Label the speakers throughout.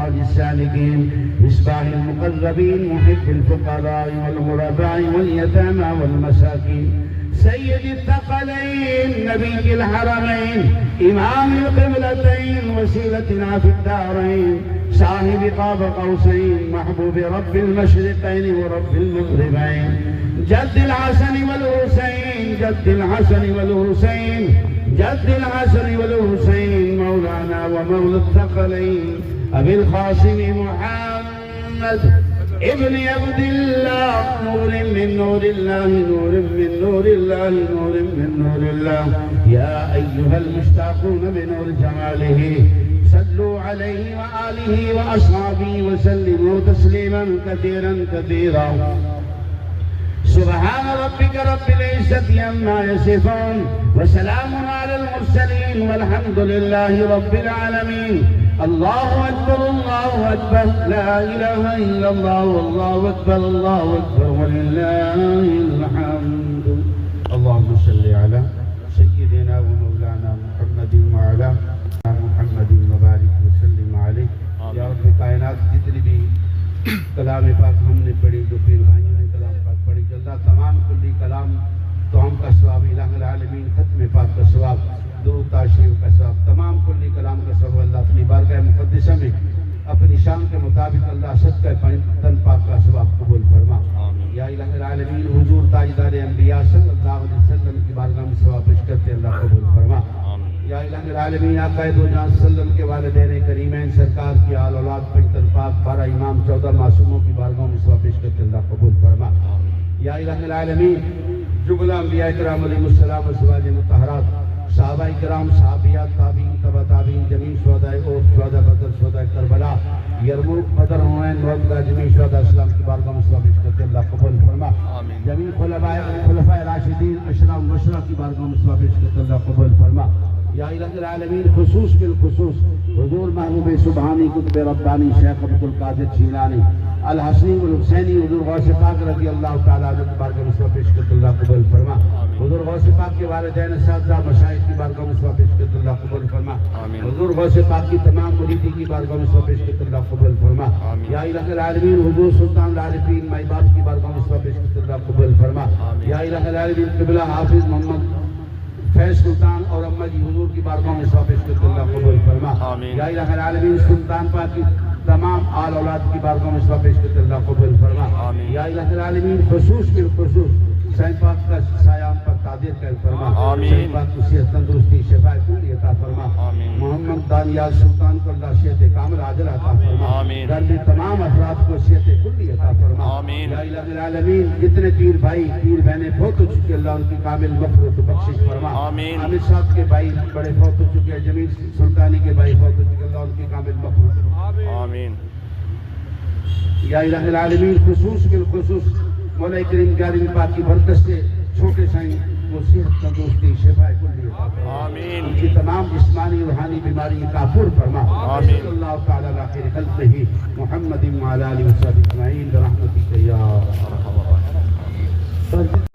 Speaker 1: سراج السالكين مصباح المقربين محب الفقراء والغرباء واليتامى والمساكين سيد الثقلين نبي الحرمين إمام القبلتين وسيلتنا في الدارين صاحب قاب قوسين محبوب رب المشرقين ورب المغربين جد الحسن والحسين جد الحسن والحسين جد الحسن والحسين مولانا ومولى الثقلين أبي القاسم محمد ابن عبد الله نور من نور الله نور من نور الله نور من نور الله يا أيها المشتاقون بنور جماله صلوا عليه وآله وأصحابه وسلموا تسليما كثيرا كثيرا سبحان ربك رب العزة عما يصفون وسلام على المرسلين والحمد لله رب العالمين الله أكبر الله أكبر لا إله إلا الله والله أكبر الله أكبر ولله الحمد اللهم صل على سيدنا ومولانا محمد وعلى محمد وبارك وسلم عليه یا رب کائنات جتنی بھی کلام پاک ہم نے پڑھی جو پیر بھائیوں نے کلام پاک پڑھی جلدہ تمام کلی کلام تو ہم کا ثواب الہ العالمین ختم پاک کا ثواب درود تشریف کا ثواب تمام کلی کلام کا ثواب اللہ اپنی بارگاہ مقدسہ میں اپنی شان کے مطابق اللہ صدقہ تن پاک کا ثواب قبول فرما یا الہ العالمین حضور تاجدار انبیاء صلی اللہ علیہ وسلم کی بارگاہ میں ثواب پیش کرتے اللہ قبول فرما یا الہ العالمین آقا دو جہاں صلی اللہ علیہ وسلم کے والدین کریمین سرکار کی آل اولاد پنجتن پاک 12 امام 14 معصوموں کی بارگاہ میں ثواب پیش کرتے اللہ قبول فرما یا الہ العالمین جملہ انبیاء کرام علیہ السلام ازواج مطہرات صحابہ کرام صحابیات تابعین تبع تابعین جمیع شہداء احد شہداء بدر شہداء کربلا یرموک بدر حنین موعدہ جمیع شہداء اسلام کی بارگاہ میں ثواب پیش کرتے اللہ قبول فرما جمیع خلفاء راشدین اشراف مبشرہ کی بارگاہ میں ثواب پیش کرتے اللہ قبول فرما یا الہ العالمین خصوص بالخصوص حضور محبوب سبحانی قطب ربانی شیخ عبد القادر جیلانی الحسنی والحسینی حضور غوث پاک رضی اللہ تعالیٰ عنہ کی بارگاہ میں ثواب پیش کرتے اللہ قبول فرما حضور غوث پاک کے والدین اساتذہ مشائخ کی بارگاہ میں ثواب پیش کرتے اللہ قبول فرما حضور غوث پاک کی تمام مریدی کی بارگاہ میں ثواب پیش کرتے اللہ قبول فرما یا الہ العالمین حضور سلطان العارفین مائی باپ کی بارگاہ میں ثواب پیش کرتے اللہ قبول فرما یا الہ العالمین قبلہ حافظ محمد فیض سلطان اور امہ جی حضور کی بارگاہ میں ثواب پیش کرتے اللہ قبول فرما یا الہ العالمین سلطان پاک کی تمام آل اولاد کی بارگاہ میں ثواب پیش کرتے اللہ قبول فرما یا الہ العالمین خصوص بالخصوص سائن پاک کا سایام پر تعدیر کا فرما سائن پاک کو صحت تندرستی شفاء کلی عطا فرما محمد دانیال سلطان کو اللہ صحت کامل عاجل عطا فرما گھر میں تمام افراد کو صحت کلی عطا فرما یا الہ العالمین جتنے پیر بھائی پیر بہنیں فوت ہو چکے اللہ ان کی کامل مغفرت و بخشش فرما عامر صاحب کے بھائی بڑے فوت ہو چکے جمیل سلطانی کے بھائی فوت ہو چکے اللہ ان کی کامل مغفرت آمین یا الہ العالمین خصوص بالخصوص مولا کریم گارین پاک کی برکت سے چھوٹے سائیں کو صحت تندرستی شفاء کلی عطا فرما ان کی تمام جسمانی روحانی بیماری کا عفو فرما صلی اللہ تعالی علی خیر خلقہ محمد وعلی آلہ وصحبہ اجمعین برحمتک یا ارحم الراحمین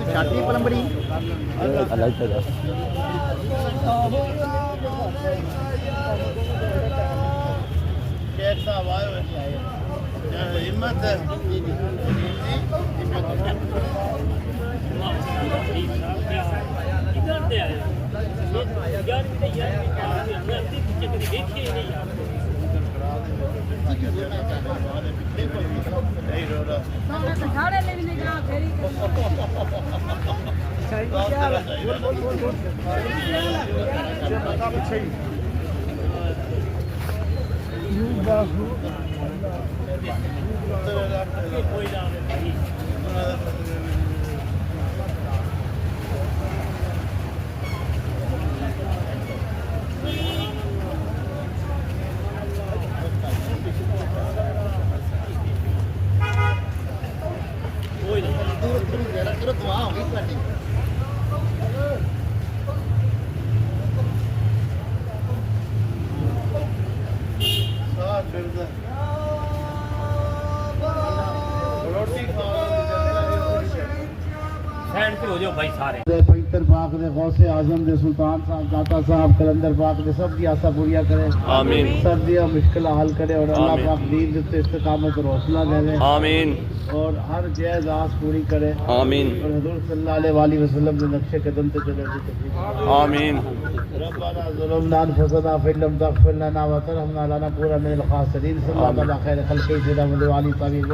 Speaker 2: چھاتی پلمبڑی اللہ تعالی شیخ صاحب آئے ہوئے ہمت ہے
Speaker 3: ہو جاؤ بھائی سارے
Speaker 1: پویتر پاک دے غوث اعظم دے سلطان صاحب داتا صاحب کلندر پاک دے سب دی آسا پوریا کرے
Speaker 3: آمین
Speaker 1: سب دی مشکل حل کرے اور اللہ پاک دین دے استقامت اور حوصلہ دے
Speaker 3: آمین
Speaker 1: اور ہر جائز آس پوری کرے
Speaker 3: آمین
Speaker 1: اور حضور صلی اللہ علیہ وآلہ وسلم کے نقش قدم تے چلے دی توفیق
Speaker 3: آمین
Speaker 1: ربنا ظلمنا انفسنا فإن لم تغفر لنا وترحمنا لنكونن من الخاسرين صلی اللہ علیہ خیر خلق سیدنا محمد وعلی طبیب